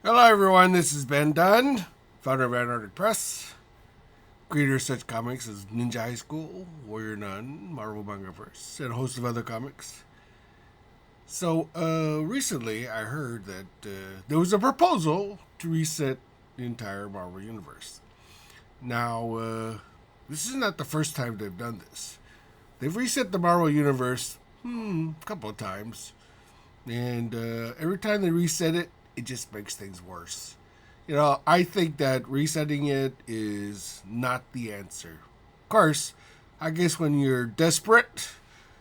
Hello everyone, this is Ben Dunn, founder of Antarctic Press, creator of such comics as Ninja High School, Warrior Nun, Marvel Mangaverse, and a host of other comics. So, recently I heard that there was a proposal to reset the entire Marvel Universe. Now, this is not the first time they've done this. They've reset the Marvel Universe a couple of times, and every time they reset it, it just makes things worse. I think that resetting it is not the answer. Of course, I guess when you're desperate,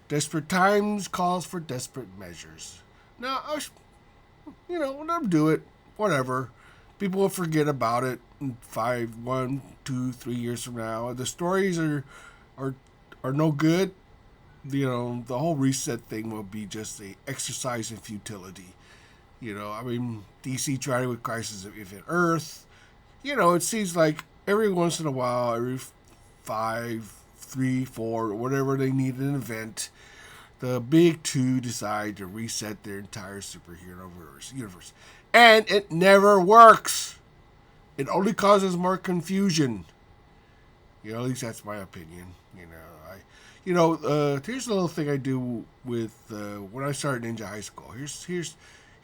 desperate times calls for desperate measures. Now, let them do it. Whatever. People will forget about it in 1, 2, 3 years from now. The stories are are no good. The whole reset thing will be just a exercise in futility. DC tried it with Crisis of Infinite Earth. It seems like every once in a while, every 5, 3, 4, whatever they need an event, the big two decide to reset their entire superhero universe. And it never works. It only causes more confusion. At least that's my opinion. Here's a little thing I do with when I started Ninja High School.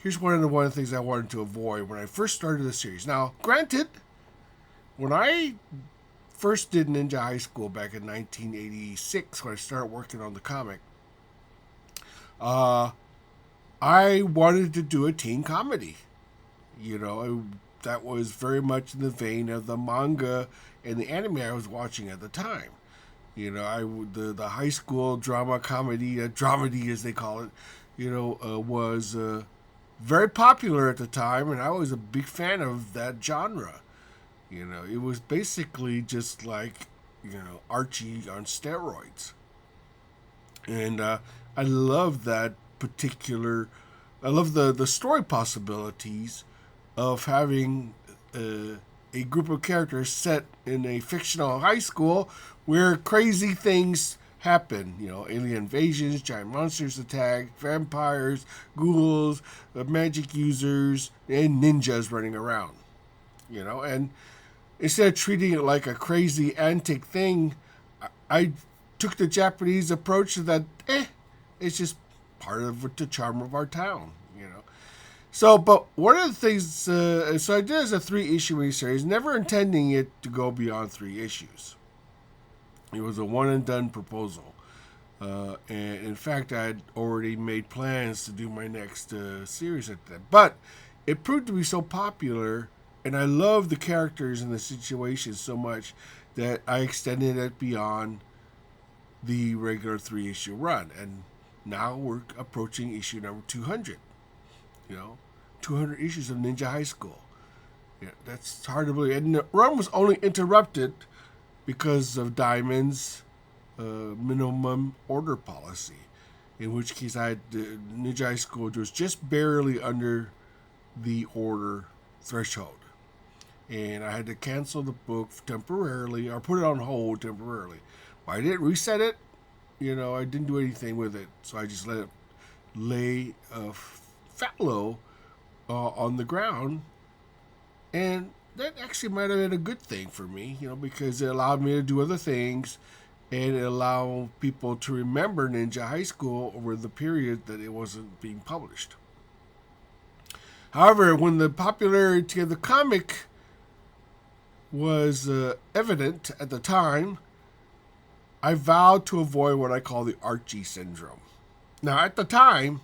Here's one of the things I wanted to avoid when I first started the series. Now, granted, when I first did Ninja High School back in 1986, when I started working on the comic, I wanted to do a teen comedy. That was very much in the vein of the manga and the anime I was watching at the time. The high school drama comedy, dramedy as they call it, was very popular at the time, and I was a big fan of that genre. It was basically just like, Archie on steroids. And I love that particular, I love the story possibilities of having a group of characters set in a fictional high school where crazy things happen. Alien invasions, giant monsters attack, vampires, ghouls, magic users, and ninjas running around. And instead of treating it like a crazy antic thing, I took the Japanese approach that, it's just part of the charm of our town. So, but one of the things, so I did as a 3-issue miniseries, never intending it to go beyond 3 issues. It was a one and done proposal. And in fact, I had already made plans to do my next series at that. But it proved to be so popular, and I loved the characters and the situations so much that I extended it beyond the regular 3-issue run. And now we're approaching issue number 200. 200 issues of Ninja High School. Yeah, that's hard to believe. And the run was only interrupted because of Diamond's minimum order policy, in which case I had Ninja High School was just barely under the order threshold. And I had to cancel the book temporarily, or put it on hold temporarily. I didn't reset it. I didn't do anything with it. So I just let it lay fallow on the ground, and that actually might have been a good thing for me, because it allowed me to do other things, and it allowed people to remember Ninja High School over the period that it wasn't being published. However, when the popularity of the comic was evident at the time, I vowed to avoid what I call the Archie syndrome. Now, at the time,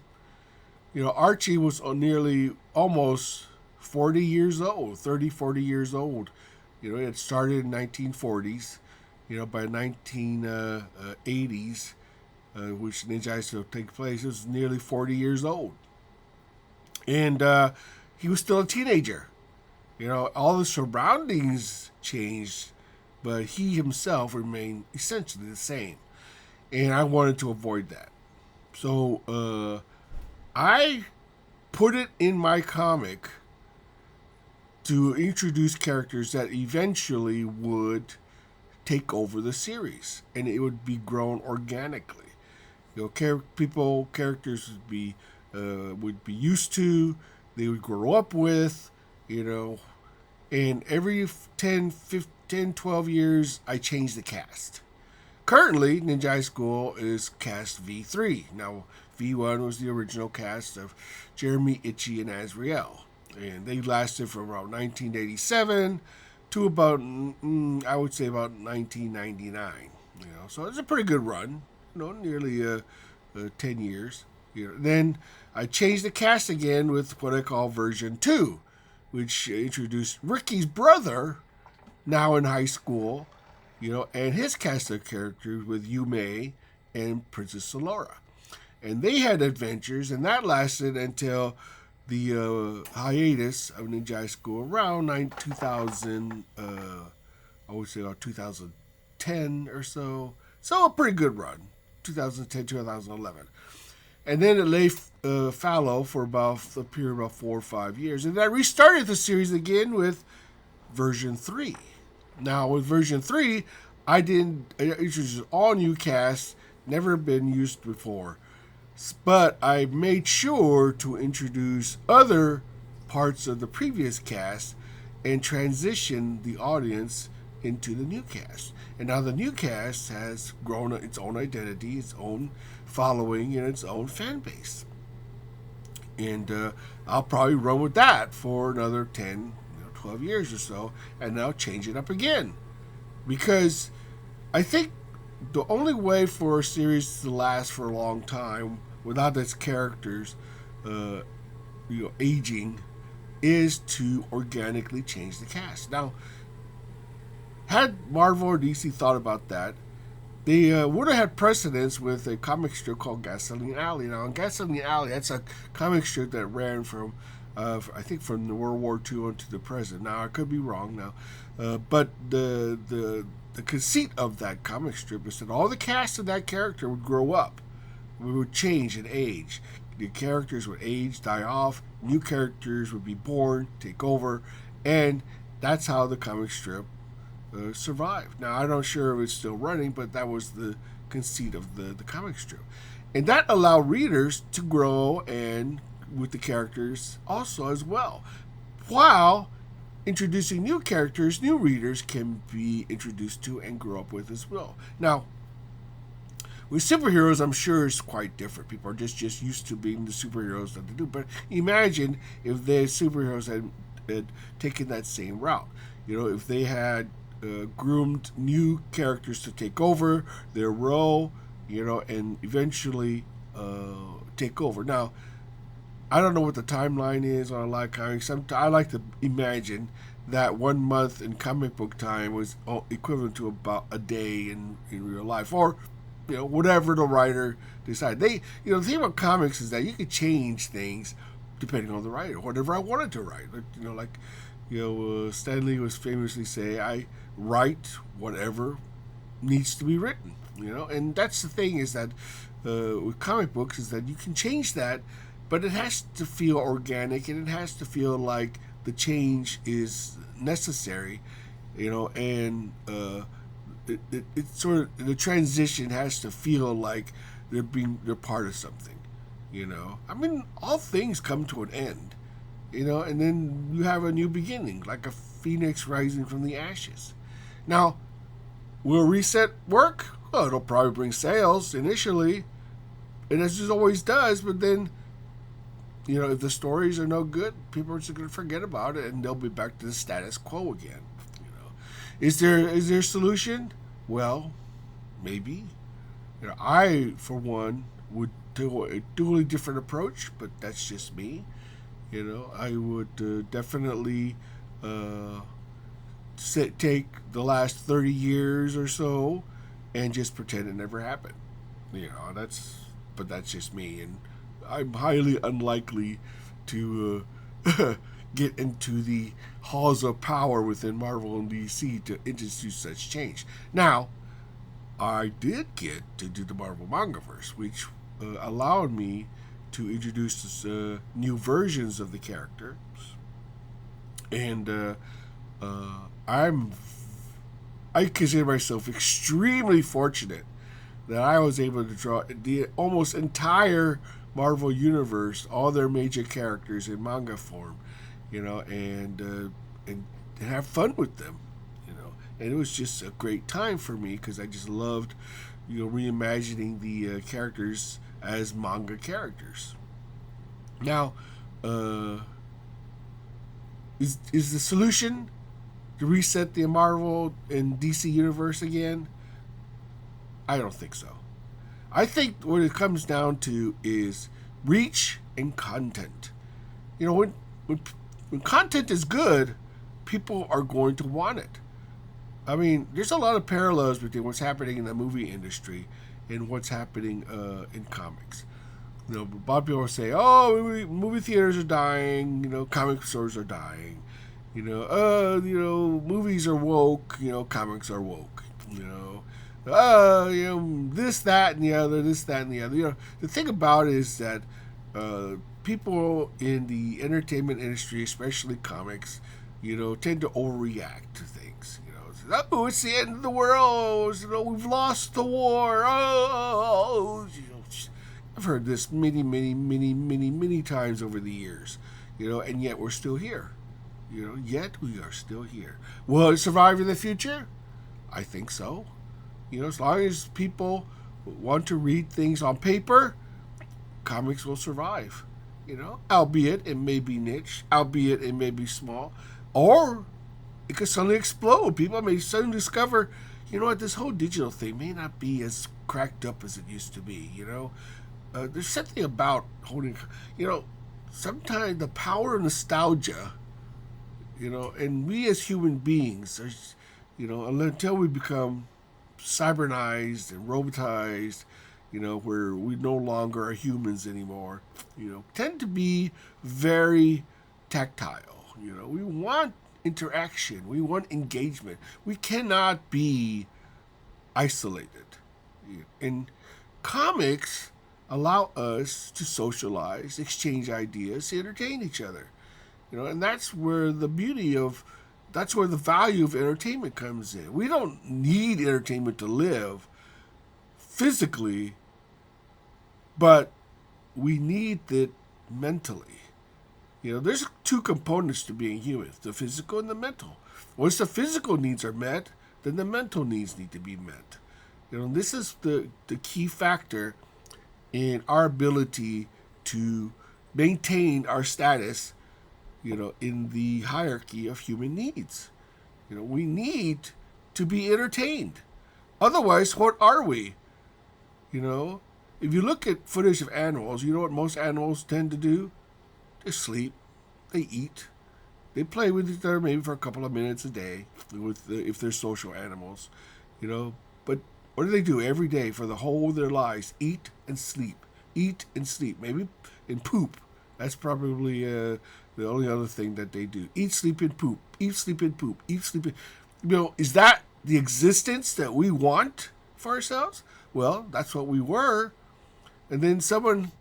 Archie was nearly almost 40 years old, 30, 40 years old. It had started in 1940s. By 1980s, which Ninja High School take place, it was nearly 40 years old. And he was still a teenager. All the surroundings changed, but he himself remained essentially the same. And I wanted to avoid that. So, I put it in my comic to introduce characters that eventually would take over the series, and it would be grown organically. Characters would be used to, they would grow up with, you know, and every 10, 15, 12 years, I change the cast. Currently, Ninja High School is cast V3. Now, V1 was the original cast of Jeremy, Itchy, and Azrael. And they lasted from around 1987 to about, I would say about 1999. So it's a pretty good run. Nearly 10 years. Then I changed the cast again with what I call version 2, which introduced Ricky's brother, now in high school, and his cast of characters with Yume and Princess Solora. And they had adventures, and that lasted until the hiatus of Ninja High School around 2000, I would say about 2010 or so. So a pretty good run, 2010, 2011. And then it lay fallow for about a period of about 4 or 5 years. And I restarted the series again with version 3. Now, with version 3, I introduced all new casts, never been used before. But I made sure to introduce other parts of the previous cast and transition the audience into the new cast. And now the new cast has grown its own identity, its own following, and its own fan base. And I'll probably run with that for another 10, 12 years or so, and now change it up again. Because I think the only way for a series to last for a long time without its characters aging is to organically change the cast. Now, had Marvel or DC thought about that, they would have had precedence with a comic strip called Gasoline Alley. Now, in Gasoline Alley, that's a comic strip that ran from, I think, from the World War II into the present. Now, I could be wrong now, but the conceit of that comic strip is that all the cast of that character would grow up. We would change and age. The characters would age, die off. New characters would be born, take over, and that's how the comic strip survived. Now, I'm not sure if it's still running, but that was the conceit of the comic strip. And that allowed readers to grow and with the characters also as well. While introducing new characters, new readers can be introduced to and grow up with as well. Now, with superheroes, I'm sure it's quite different. People are just used to being the superheroes that they do. But imagine if the superheroes had taken that same route. If they had groomed new characters to take over their role, and eventually take over. Now, I don't know what the timeline is on a lot of comics. I like to imagine that 1 month in comic book time was equivalent to about a day in real life, or whatever the writer decided. The thing about comics is that you could change things depending on the writer, whatever I wanted to write. Stan Lee was famously say, I write whatever needs to be written, and that's the thing is that with comic books is that you can change that, but it has to feel organic and it has to feel like the change is necessary, and it's sort of, the transition has to feel like they're part of something, I mean, all things come to an end, and then you have a new beginning, like a phoenix rising from the ashes. Now, will reset work? Well, it'll probably bring sales initially, and as it always does, but then, if the stories are no good, people are just going to forget about it, and they'll be back to the status quo again. Is there a solution? Well, maybe. I, for one, would do a totally different approach, but that's just me. I would definitely take the last 30 years or so and just pretend it never happened. But that's just me, and I'm highly unlikely to get into the halls of power within Marvel and DC to introduce such change. Now, I did get to do the Marvel Mangaverse, which allowed me to introduce new versions of the characters, and I consider myself extremely fortunate that I was able to draw the almost entire Marvel Universe, all their major characters in manga form. and have fun with them, and it was just a great time for me because I just loved, reimagining the characters as manga characters. Now, uh, is the solution to reset the Marvel and DC universe again? I don't think so. I think what it comes down to is reach and content. When when content is good, people are going to want it. I mean, there's a lot of parallels between what's happening in the movie industry and what's happening in comics. A lot of people say, "Oh, movie theaters are dying. Comic stores are dying. Movies are woke. Comics are woke. This, that, and the other. This, that, and the other." The thing about it is that people in the entertainment industry, especially comics, tend to overreact to things. Oh, it's the end of the world. We've lost the war. I've heard this many, many, many, many, many times over the years. And yet we're still here. Yet we are still here. Will it survive in the future? I think so. As long as people want to read things on paper, comics will survive. Albeit it may be niche, albeit it may be small, or it could suddenly explode. People may suddenly discover, this whole digital thing may not be as cracked up as it used to be. There's something about holding, sometimes the power of nostalgia, and we as human beings, until we become cybernized and robotized, where we no longer are humans anymore, tend to be very tactile. We want interaction. We want engagement. We cannot be isolated. And comics allow us to socialize, exchange ideas, entertain each other. And that's where the value of entertainment comes in. We don't need entertainment to live physically, but we need it mentally. There's two components to being human, the physical and the mental. Once the physical needs are met, then the mental needs need to be met. This is the key factor in our ability to maintain our status, in the hierarchy of human needs. We need to be entertained. Otherwise, what are we? If you look at footage of animals, you know what most animals tend to do? They sleep, they eat, they play with each other maybe for a couple of minutes a day, if they're social animals, But what do they do every day for the whole of their lives? Eat and sleep, maybe and poop. That's probably the only other thing that they do. Eat, sleep, and poop. Eat, sleep, and poop. Eat, sleep, and... is that the existence that we want for ourselves? Well, that's what we were. And then someone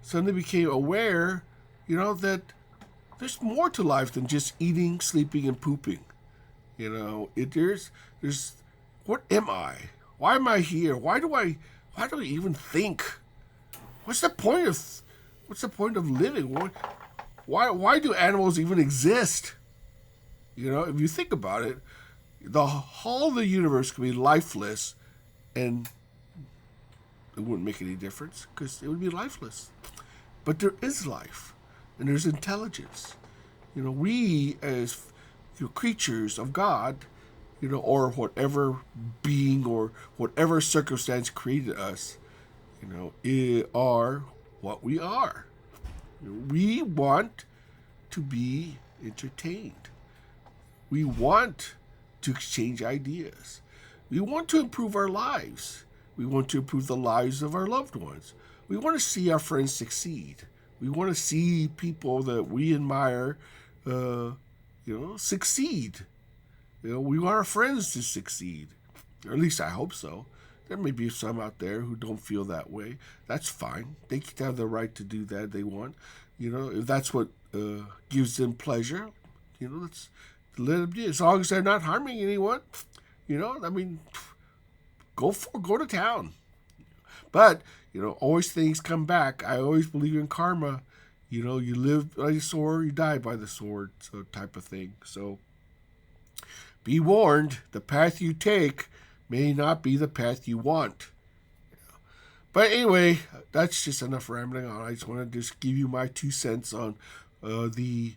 suddenly became aware, that there's more to life than just eating, sleeping, and pooping. There's what am I? Why am I here? Why do I even think? What's the point of living? Why do animals even exist? If you think about it, the whole of the universe could be lifeless, and it wouldn't make any difference because it would be lifeless. But there is life, and there's intelligence. We as creatures of God, or whatever being or whatever circumstance created us, are what we are. We want to be entertained. We want to exchange ideas. We want to improve our lives. We want to improve the lives of our loved ones. We want to see our friends succeed. We want to see people that we admire, succeed. We want our friends to succeed. Or at least I hope so. There may be some out there who don't feel that way. That's fine. They have the right to do that if they want. If that's what gives them pleasure, let's let them do it. As long as they're not harming anyone, go to town. But, always things come back. I always believe in karma. You know, you live by the sword, you die by the sword, so type of thing. So be warned, the path you take may not be the path you want. But anyway, that's just enough rambling on. I just want to just give you my 2 cents on the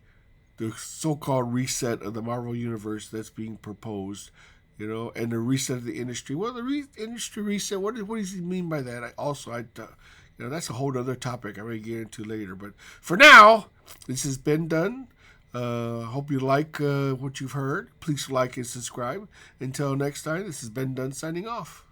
so-called reset of the Marvel universe that's being proposed, you know, and the reset of the industry. Well, the industry reset. What does he mean by that? You know, that's a whole other topic I may get into later. But for now, this has been done. Hope you like what you've heard. Please like and subscribe. Until next time, this has been done signing off.